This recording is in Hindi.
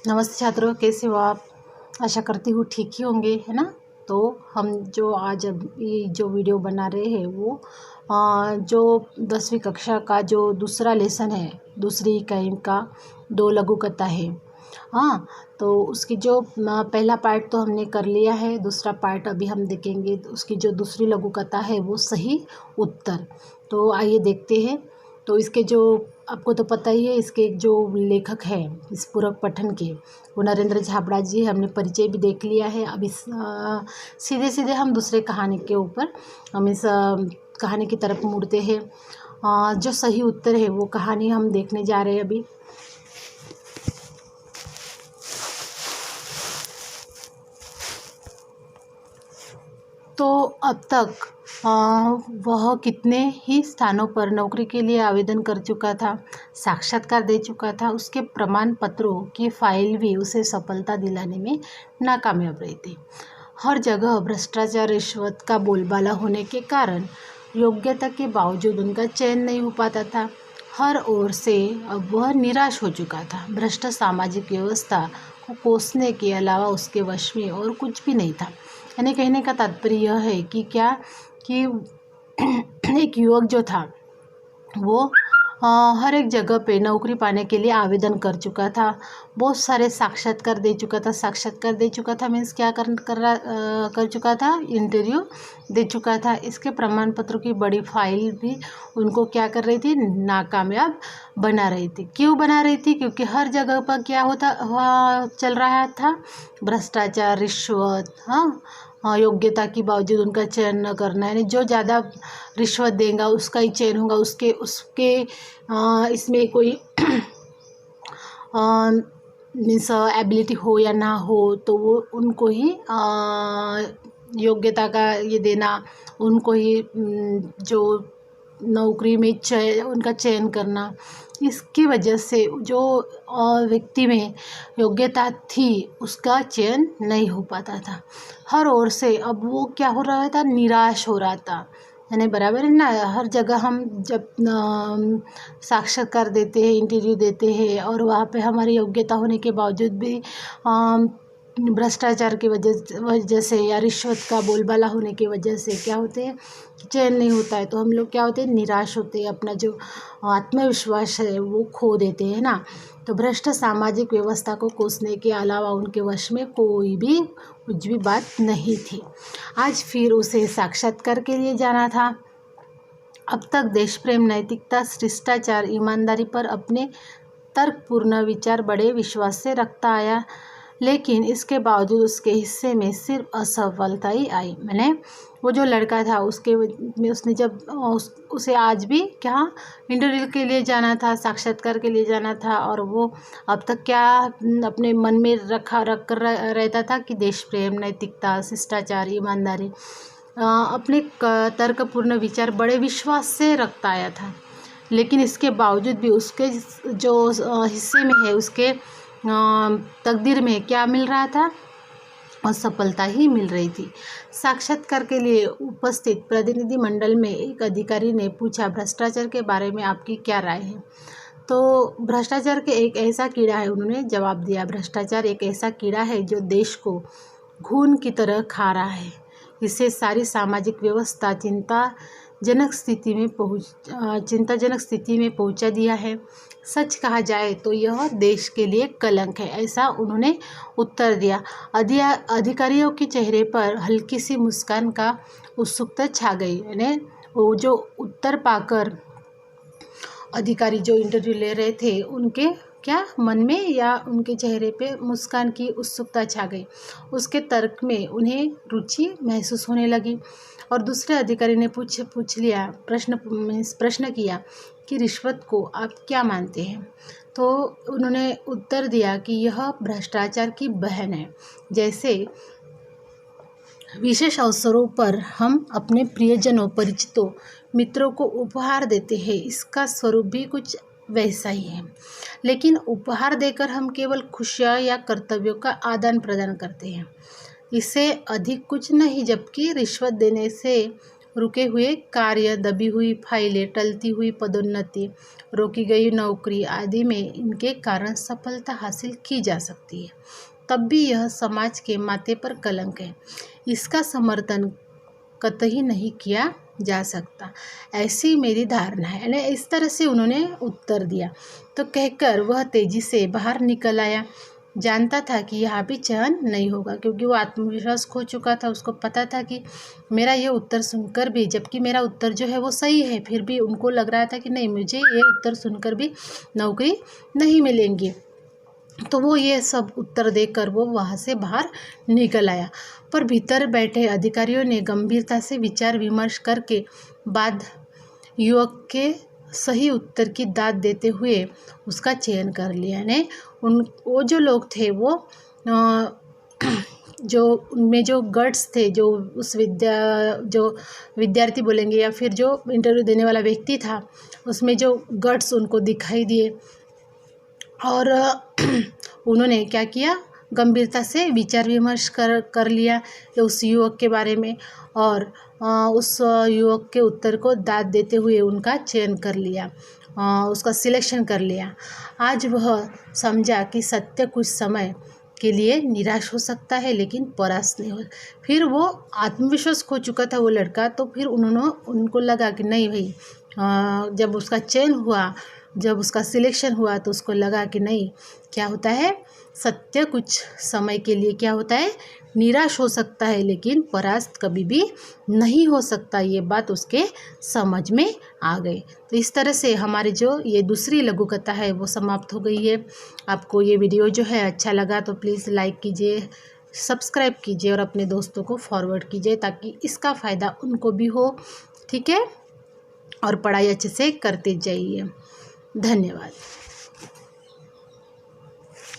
नमस्ते छात्रों, कैसे हो आप। आशा करती हूँ ठीक ही होंगे, है ना। तो हम जो आज अभी जो वीडियो बना रहे हैं वो जो 10वीं कक्षा का जो दूसरा लेसन है, दूसरी इकाई का 2 लघु कथा है। हाँ, तो उसकी जो पहला पार्ट तो हमने कर लिया है, दूसरा पार्ट अभी हम देखेंगे। उसकी जो दूसरी लघु कथा है वो सही उत्तर। तो आइए देखते हैं। तो इसके जो आपको तो पता ही है, इसके जो लेखक हैं इस पूरक पठन के, वो नरेंद्र झाबड़ा जी। हमने परिचय भी देख लिया है। अब इस सीधे सीधे हम दूसरे कहानी के ऊपर हम इस कहानी की तरफ मुड़ते हैं। जो सही उत्तर है वो कहानी हम देखने जा रहे हैं अभी। तो अब तक वह कितने ही स्थानों पर नौकरी के लिए आवेदन कर चुका था, साक्षात्कार दे चुका था। उसके प्रमाण पत्रों की फाइल भी उसे सफलता दिलाने में नाकामयाब रही थी। हर जगह भ्रष्टाचार, रिश्वत का बोलबाला होने के कारण योग्यता के बावजूद उनका चयन नहीं हो पाता था। हर ओर से अब वह निराश हो चुका था। भ्रष्ट सामाजिक व्यवस्था को कोसने के अलावा उसके वश में और कुछ भी नहीं था। यानी कहने का तात्पर्य यह है कि क्या कि एक युवक जो था वो हर एक जगह पे नौकरी पाने के लिए आवेदन कर चुका था, बहुत सारे साक्षात्कार दे चुका था। साक्षात्कार दे चुका था मीन्स क्या कर चुका था, इंटरव्यू दे चुका था। इसके प्रमाण पत्रों की बड़ी फाइल भी उनको क्या कर रही थी, नाकामयाब बना रही थी। क्यों बना रही थी? क्योंकि हर जगह पर क्या चल रहा था, भ्रष्टाचार, रिश्वत। योग्यता के बावजूद उनका चयन न करना, यानी जो ज़्यादा रिश्वत देगा उसका ही चयन होगा। उसके उसके इसमें कोई मीन्स एबिलिटी हो या ना हो तो वो उनको ही योग्यता का ये देना, उनको ही जो नौकरी में उनका चयन करना। इसकी वजह से जो व्यक्ति में योग्यता थी उसका चयन नहीं हो पाता था। हर ओर से अब वो क्या हो रहा था, निराश हो रहा था। यानी बराबर है ना। हर जगह हम जब साक्षात्कार देते हैं, इंटरव्यू देते हैं और वहाँ पे हमारी योग्यता होने के बावजूद भी भ्रष्टाचार की वजह से या रिश्वत का बोलबाला होने की वजह से क्या होते हैं, चयन नहीं होता है। तो हम लोग क्या होते हैं, निराश होते हैं, अपना जो आत्मविश्वास है वो खो देते हैं ना। तो भ्रष्ट सामाजिक व्यवस्था को कोसने के अलावा उनके वश में कुछ भी बात नहीं थी। आज फिर उसे साक्षात्कार के लिए जाना था। अब तक देश प्रेम, नैतिकता, शिष्टाचार, ईमानदारी पर अपने तर्कपूर्ण विचार बड़े विश्वास से रखता आया, लेकिन इसके बावजूद उसके हिस्से में सिर्फ असफलता ही आई। मैंने वो जो लड़का था उसने जब उसे आज भी क्या इंटरव्यू के लिए जाना था, साक्षात्कार के लिए जाना था, और वो अब तक क्या अपने मन में रख कर रहता था कि देश प्रेम, नैतिकता, शिष्टाचार, ईमानदारी, अपने तर्कपूर्ण विचार बड़े विश्वास से रखता आया था। लेकिन इसके बावजूद भी उसके जो हिस्से में है, उसके तकदीर में क्या मिल रहा था, असफलता ही मिल रही थी। साक्षात्कार के लिए उपस्थित प्रतिनिधि मंडल में एक अधिकारी ने पूछा, भ्रष्टाचार के बारे में आपकी क्या राय है। तो भ्रष्टाचार के एक ऐसा कीड़ा है, उन्होंने जवाब दिया, भ्रष्टाचार एक ऐसा कीड़ा है जो देश को खून की तरह खा रहा है। इससे सारी सामाजिक व्यवस्था चिंताजनक स्थिति में पहुंचा दिया है। सच कहा जाए तो यह देश के लिए कलंक है, ऐसा उन्होंने उत्तर दिया। अधिकारियों के चेहरे पर हल्की सी मुस्कान का उत्सुकता छा गई। यानी वो जो उत्तर पाकर अधिकारी जो इंटरव्यू ले रहे थे उनके क्या मन में या उनके चेहरे पे मुस्कान की उत्सुकता छा गई। उसके तर्क में उन्हें रुचि महसूस होने लगी। और दूसरे अधिकारी ने प्रश्न किया कि रिश्वत को आप क्या मानते हैं। तो उन्होंने उत्तर दिया कि यह भ्रष्टाचार की बहन है। जैसे विशेष अवसरों पर हम अपने प्रियजनों, परिचितों, मित्रों को उपहार देते हैं, इसका स्वरूप भी कुछ वैसा ही है। लेकिन उपहार देकर हम केवल खुशियाँ या कर्तव्यों का आदान प्रदान करते हैं, इससे अधिक कुछ नहीं। जबकि रिश्वत देने से रुके हुए कार्य, दबी हुई फाइलें, टलती हुई पदोन्नति, रोकी गई नौकरी आदि में इनके कारण सफलता हासिल की जा सकती है, तब भी यह समाज के माथे पर कलंक है। इसका समर्थन कतई नहीं किया जा सकता, ऐसी मेरी धारणा है। यानी इस तरह से उन्होंने उत्तर दिया। तो कहकर वह तेजी से बाहर निकल आया। जानता था कि यहाँ भी चयन नहीं होगा, क्योंकि वो आत्मविश्वास खो चुका था। उसको पता था कि मेरा ये उत्तर सुनकर भी, जबकि मेरा उत्तर जो है वो सही है, फिर भी उनको लग रहा था कि नहीं, मुझे ये उत्तर सुनकर भी नौकरी नहीं मिलेंगी। तो वो ये सब उत्तर देकर वो वहाँ से बाहर निकल आया। पर भीतर बैठे अधिकारियों ने गंभीरता से विचार विमर्श करके बाद युवक के सही उत्तर की दाद देते हुए उसका चयन कर लिया। यानी वो जो लोग थे वो जो उनमें जो गट्स थे, जो उस जो विद्यार्थी बोलेंगे या फिर जो इंटरव्यू देने वाला व्यक्ति था, उसमें जो गट्स उनको दिखाई दिए और उन्होंने क्या किया, गंभीरता से विचार विमर्श कर लिया उस युवक के बारे में, और उस युवक के उत्तर को दाद देते हुए उनका चयन कर लिया, उसका सिलेक्शन कर लिया। आज वह समझा कि सत्य कुछ समय के लिए निराश हो सकता है, लेकिन परास्त नहीं हो। फिर वो आत्मविश्वास खो चुका था वो लड़का, तो फिर उनको लगा कि नहीं भाई, जब उसका चयन हुआ, जब उसका सिलेक्शन हुआ, तो उसको लगा कि नहीं, क्या होता है, सत्य कुछ समय के लिए क्या होता है, निराश हो सकता है, लेकिन परास्त कभी भी नहीं हो सकता। ये बात उसके समझ में आ गई। तो इस तरह से हमारी जो ये दूसरी लघु कथा है वो समाप्त हो गई है। आपको ये वीडियो जो है अच्छा लगा तो प्लीज़ लाइक कीजिए, सब्सक्राइब कीजिए और अपने दोस्तों को फॉरवर्ड कीजिए, ताकि इसका फ़ायदा उनको भी हो। ठीक है, और पढ़ाई अच्छे से करते जाइए। धन्यवाद।